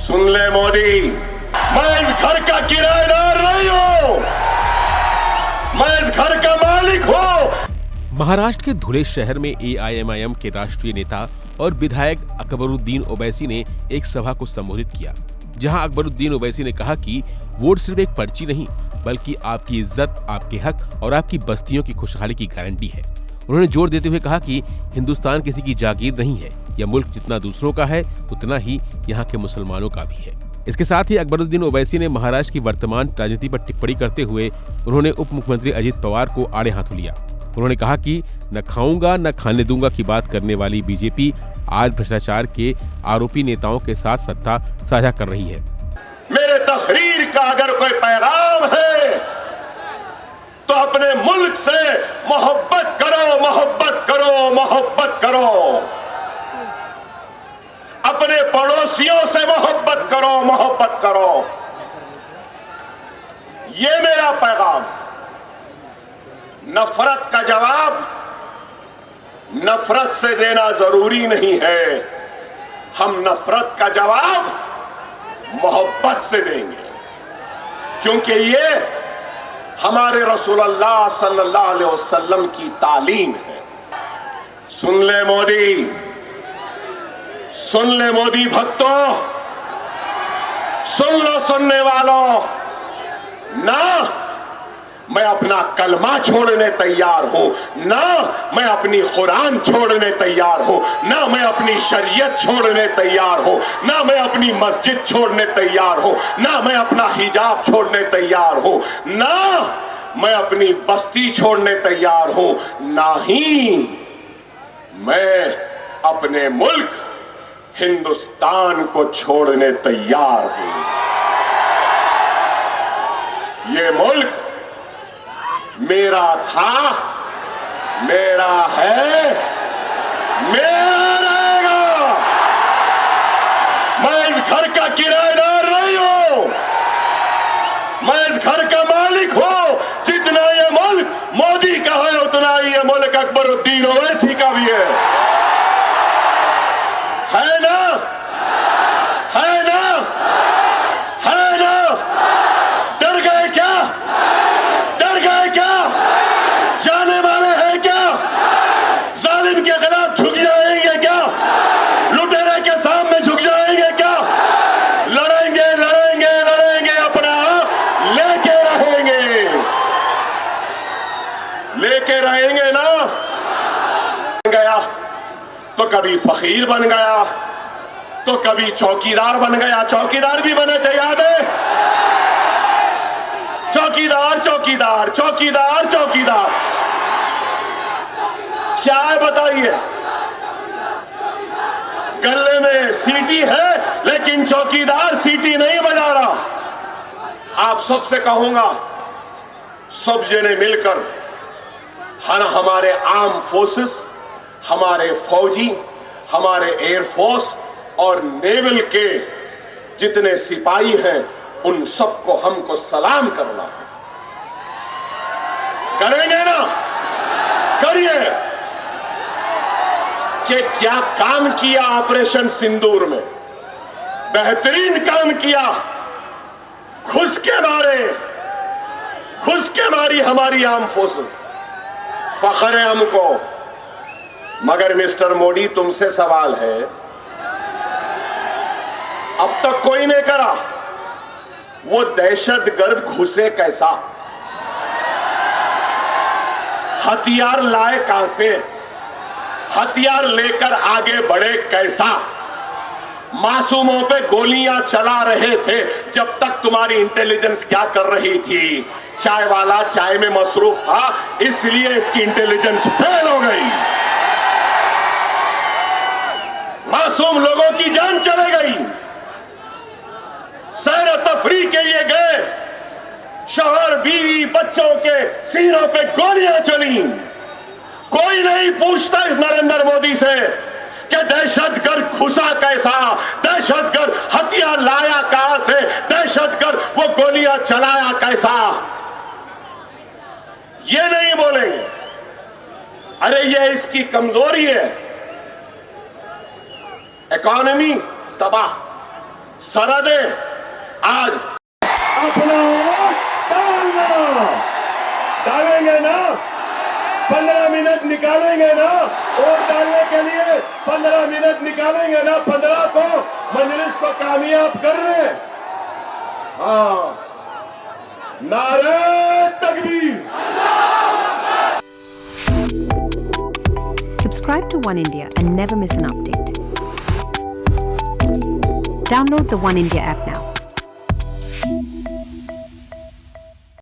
सुन ले मोदी, मैं इस घर का किराएदार नहीं हूं, मैं इस घर का मालिक हूं। महाराष्ट्र के धुले शहर में एआईएमआईएम के राष्ट्रीय नेता और विधायक अकबरुद्दीन ओवैसी ने एक सभा को संबोधित किया, जहां अकबरुद्दीन ओवैसी ने कहा कि वोट सिर्फ एक पर्ची नहीं, बल्कि आपकी इज्जत, आपके हक और आपकी बस्तियों की खुशहाली की गारंटी है। उन्होंने जोर देते हुए कहा कि हिंदुस्तान किसी की जागीर नहीं है, यह मुल्क जितना दूसरों का है उतना ही यहाँ के मुसलमानों का भी है। इसके साथ ही अकबरुद्दीन ओवैसी ने महाराष्ट्र की वर्तमान राजनीति पर टिप्पणी करते हुए उन्होंने उप मुख्यमंत्री अजित पवार को आड़े हाथों लिया। उन्होंने कहा कि न खाऊंगा न खाने दूंगा की बात करने वाली बीजेपी आज भ्रष्टाचार के आरोपी नेताओं के साथ सत्ता साझा कर रही है। मेरे तहरीर का अगर कोई पैगाम है तो अपने मुल्क से मोहब्बत करो, मोहब्बत करो, मोहब्बत करो। अपने पड़ोसियों से मोहब्बत करो, मोहब्बत करो। ये मेरा पैगाम। नफरत का जवाब नफरत से देना जरूरी नहीं है, हम नफरत का जवाब मोहब्बत से देंगे, क्योंकि ये हमारे रसूलुल्लाह सल्लल्लाहु अलैहि वसल्लम की तालीम है। सुन ले मोदी, सुन ले मोदी भक्तों, सुन लो सुनने वालों, ना मैं अपना कलमा छोड़ने तैयार हूं, ना मैं अपनी कुरान छोड़ने तैयार हूं, ना मैं अपनी शरीयत छोड़ने तैयार हूं, ना मैं अपनी मस्जिद छोड़ने तैयार हूं, ना मैं अपना हिजाब छोड़ने तैयार हूं, ना मैं अपनी बस्ती छोड़ने तैयार हूं, ना ही मैं अपने मुल्क हिंदुस्तान को छोड़ने तैयार हूं। ये मुल्क मेरा था, मेरा है, मेरा रहेगा। मैं इस घर का किराएदार नहीं हूं, मैं इस घर का मालिक हूं। जितना ये मुल्क मोदी का है उतना ही ये मुल्क अकबरुद्दीन ओवैसी का भी है ना? है ना? है ना? डर गए क्या? डर गए क्या? जाने वाले हैं क्या? जालिम के खिलाफ झुक जाएंगे क्या? लुटेरे के सामने झुक जाएंगे क्या? लड़ेंगे, लड़ेंगे, लड़ेंगे, अपना हक लेके रहेंगे, लेके रहेंगे ना? गया तो कभी फकीर बन गया, तो कभी चौकीदार बन गया। चौकीदार भी बने थे, याद है? चौकीदार, चौकीदार, चौकीदार, चौकीदार। क्या है बताइए? गले में सीटी है लेकिन चौकीदार सीटी नहीं बजा रहा। आप सबसे कहूंगा, सब जने मिलकर हमारे आर्म फोर्सेस, हमारे फौजी, हमारे एयरफोर्स और नेवल के जितने सिपाही हैं, उन सबको हमको सलाम करना है। करेंगे ना? करिए। कि क्या काम किया ऑपरेशन सिंदूर में, बेहतरीन काम किया। घुस के मारी हमारी आर्म फोर्सेस, फख्र है हमको। मगर मिस्टर मोदी, तुमसे सवाल है, अब तक कोई नहीं करा। वो दहशतगर्द घुसे कैसा? हथियार लाए कहां से? हथियार लेकर आगे बढ़े कैसा? मासूमों पे गोलियां चला रहे थे जब तक तुम्हारी इंटेलिजेंस क्या कर रही थी? चाय वाला चाय में मसरूफ था, इसलिए इसकी इंटेलिजेंस फेल हो गई। मासूम लोगों की जान चली गई। सैर तफरी के लिए गए, शौहर बीवी बच्चों के सीनों पे गोलियां चली। कोई नहीं पूछता इस नरेंद्र मोदी से कि दहशतगर्द घुसा कैसा, दहशतगर्द हथियार लाया कहां से, दहशतगर्द वो गोलियां चलाया कैसा। ये नहीं बोलेंगे। अरे ये इसकी कमजोरी है। इकॉनमी तबाह, सरहदें आज अपना वोट डालेंगे ना, 15 मिनट निकालेंगे ना, वोट डालने के लिए 15 मिनट निकालेंगे ना, 15 को मजलिस को कामयाब कर रहे। हाँ, नारे तकबीर। Subscribe to One India and never miss an update. Download the One India app now.